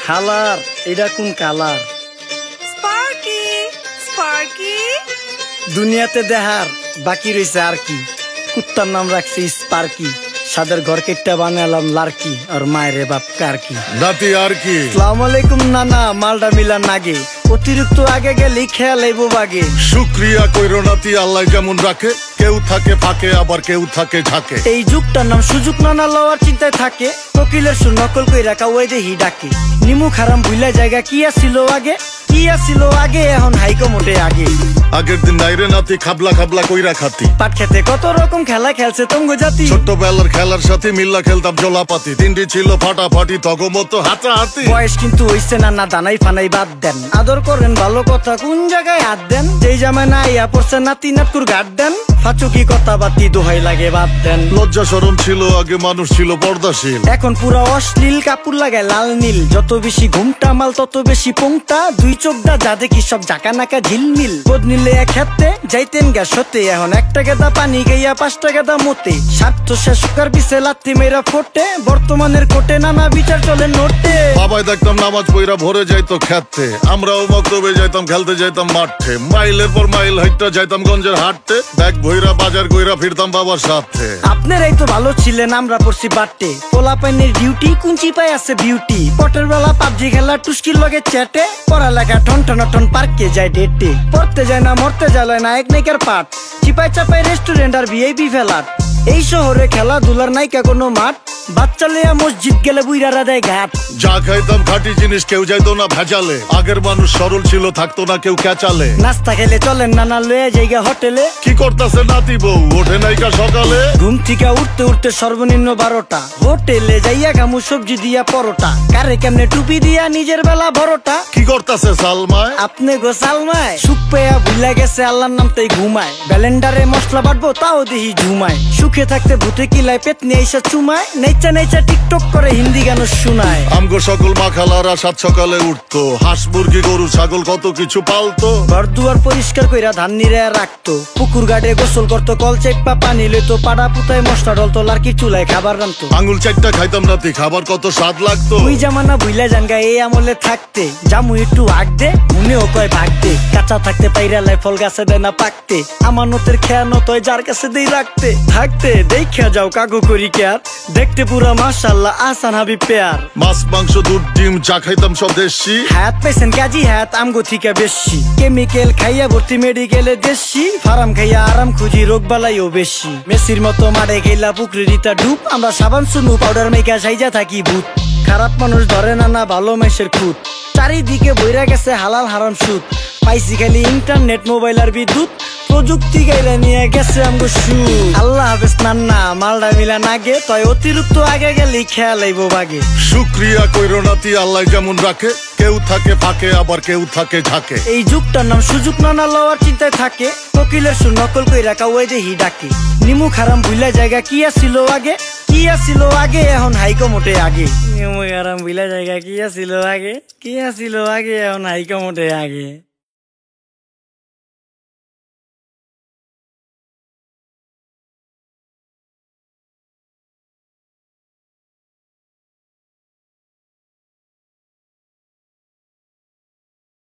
হালার এটা কোন কালার? স্পার্কি স্পার্কি দুনিয়াতে দেহার বাকি রয়েছে আর কি। কুত্তার নাম রাখছি স্পার্কি, সাদের ঘর কেটটা বানালাম লার্কি, আর মায়ের বাপ কারকি নাতি আর কি। আসসালামু আলাইকুম নানা, মালডা মিলা নাগে, অতিরিক্ত আগে গেলে খেয়াল আইবো বাগে। শুক্রিয়া কইরো নাতি, আল্লাহ যেমন রাখে, কেউ থাকে ফাঁকে আবার কেউ থাকে ঝাঁকে। এই যুগটার নাম সুযোগ নানা লওয়ার চিন্তায় থাকে, কোকিলের সুর নকল কই রাখা ওই দেহি ডাকে। নিমু খারাম ভুলা জায়গা কি আসিল আগে, কি আসিল আগে, এখন হাইকো মোটে আগে। আগের দিন নাইরে নাতি খাবলা খাবলা কইরা খাতি, পাট খেতে কত রকম খেলা খেলছে তঙ্গ জাতি। ছোট্টবেলার খেলার সাথে মিল্লা খেলতাম জলাপাতি, তিনটি ছিল ফাটাফাটি তগমতো হাতাহাতি। বয়স কিন্তু হইছে না দানাই ফানাই বাদ দেন, আদর করেন ভালো কথা কোন জায়গায় হাত দেন। যেই জামায় না ইয়া পড়ছে নাতি নাটকুর গাট দেন, ফাচুকি কথা বাতি দোহাই লাগে বাদ দেন। লজ্জা শরম ছিল আগে, মানুষ ছিল পর্দাশীল, এখন পুরো অশ্লীল, কাপড় লাগায় লাল নীল। যত বেশি ঘুমটা মাল তত বেশি পোংটা, দুই চোখটা যা দেখি সব জাকা নাকা ঝিলমিল। বোধ নিলে এক হাতে যাইতেন গা সতে, এখন একটা গেদা পানি গাইয়া 5টা গেদা মতে। স্বার্থ শেষ কার পিছে লাথি মেয়েরা ফোটে, বর্তমানের কোটে নানা বিচার চলে নোটে। বাবাই দেখতাম নামাজ পইরা ভরে যাইতো খেতে, আমরাও মক্তবে যাইতাম, খেলতে যাইতাম মাঠে। মাইলের পর মাইল হাইটটা যাইতাম গঞ্জের হাটতে, ব্যাগ ভইরা বাজার কইরা ফিরতাম বাবার সাথে। আপনারাই তো ভালো ছিলেন, আমরা পড়ছি বাটে। পোলা পাইনের ডিউটি কুঞ্চি পাই আছে বিউটি, পটের বেলা পাবজি খেলা টুস্কির লগে চ্যাটে। পড়ালেখা টন টন পার্কে যায় ডেটে, পড়তে যায় না মরতে যায় নায়ক নায়িকার পাঠ। চিপাই চাপাই রেস্টুরেন্ট আর ভিআইপি ফেলাট, এই শহরে খেলাধুলার নাইকা কোনো মাঠ। বাচ্চা লেয়া মসজিদ গেলে বুইরারা দেয় ঘাট। যা খাইতাম খাঁটি জিনিস, কেউ যাইতো না ভেজালে। আগের মানুষ সরল ছিল, থাকতো না কেউ ক্যাচালে। নাস্তা খেলে চলেন নানা লয়ে জায়গা হোটেলে, কি করতেছে নাতি বউ ওঠে নাইকা সকালে। ঘুম থেকে উঠতে উঠতে সর্বনিম্ন 12টা, হোটেলে যাইয়া গামু সবজি দিয়া পরোটা। কারে কেমনে টুপি দিয়া নিজের বেলা বড়টা, কি করতেছে সালমায় আপনি গো সালমায়। সুখ পেয়া ভুলা গেছে আল্লাহর নাম তাই ঘুমায়, ব্যালেন্ডারে মশলা বাটবো তাও দেহি ঝুমায়। সুখে থাকতে ভূতে কিলায় পেট নিয়ে এসে চুমায়, নেচা নেচা টিকটক করে হিন্দি গান শোনায়। আমগো সকল মাখালারা সাত সকালে উঠতো, হাঁস মুরগি গরু ছাগল কত কিছু পালতো। ঘর দুয়ার পরিষ্কার কইরা ধান নিরে রাখতো, পুকুর ঘাটে গোসল করতো, কল চেপা পানি লইতো। পাড়া পুতায় মশলা ডলতো, লার্কি চুলায় খাবার রান্তো। আঙুল চারটা খাইতাম নাতি, খাবার কত স্বাদ লাগতো। ওই জামানা ভুইলা জানগা এই আমলে থাকতে, জামু একটু আগ দে মনেও কয় ভাগ দে। কাঁচা থাকতে পাইরালায় ফল গাছে দেয় না পাকতে, আমানতের খেয়ানত হয় যার কাছে দেই রাখতে। থাকতে দেখা যাও কাগু করি কেয়ার, দেখতে পুরা মাশাআল্লাহ আসান হাবি পেয়ার। মাছ মাংস দুধ ডিম যা খাইতাম সব দেশি, হাত পেছেন কাজী হাত আমগো থিকা বেশি। কেমিক্যাল খাইয়া ভর্তি মেডিকেলে দেশি, ফার্ম খাইয়া আরাম খুঁজি রোগ বালাইও বেশি। মেসির মতো মারে গেলা পুকুরে রিতা ডুব, আমরা সাবান সুনু পাউডার মেকা সাইজা থাকি ভূত। খারাপ মানুষ ধরে না ভালো মেসের খুঁত, চারিদিকে বইরা গেছে হালাল হারাম সুদ। পাইছি খালি ইন্টারনেট মোবাইল আর বিদ্যুৎ, প্রযুক্তি গাইলা নিয়ে গেছে আমগো সু। আল্লাহ হাফেজ নান্না, মালডা মিলা নাগে, তয় অতিরিক্ত আগে গেলে খেয়াল আইবো বাগে। শুক্রিয়া কইরো নাতি, আল্লাহ যেমন রাখে, কেউ থাকে ফাঁকে আবার কেউ থাকে ঝাঁকে। এই যুগটার নাম সুযোগ নানা লওয়ার চিন্তায় থাকে, কোকিলের সুর নকল কই রাখা ওই দেহি ডাকে। নিমু খারাম ভুলা জায়গা কি আসিল আগে, কি আসিল আগে, এখন হাইকো মোটে আগে। নিমু খারাম ভুলা জায়গা কি আসিল আগে, কি আসিল আগে, এখন হাইকো মোটে আগে।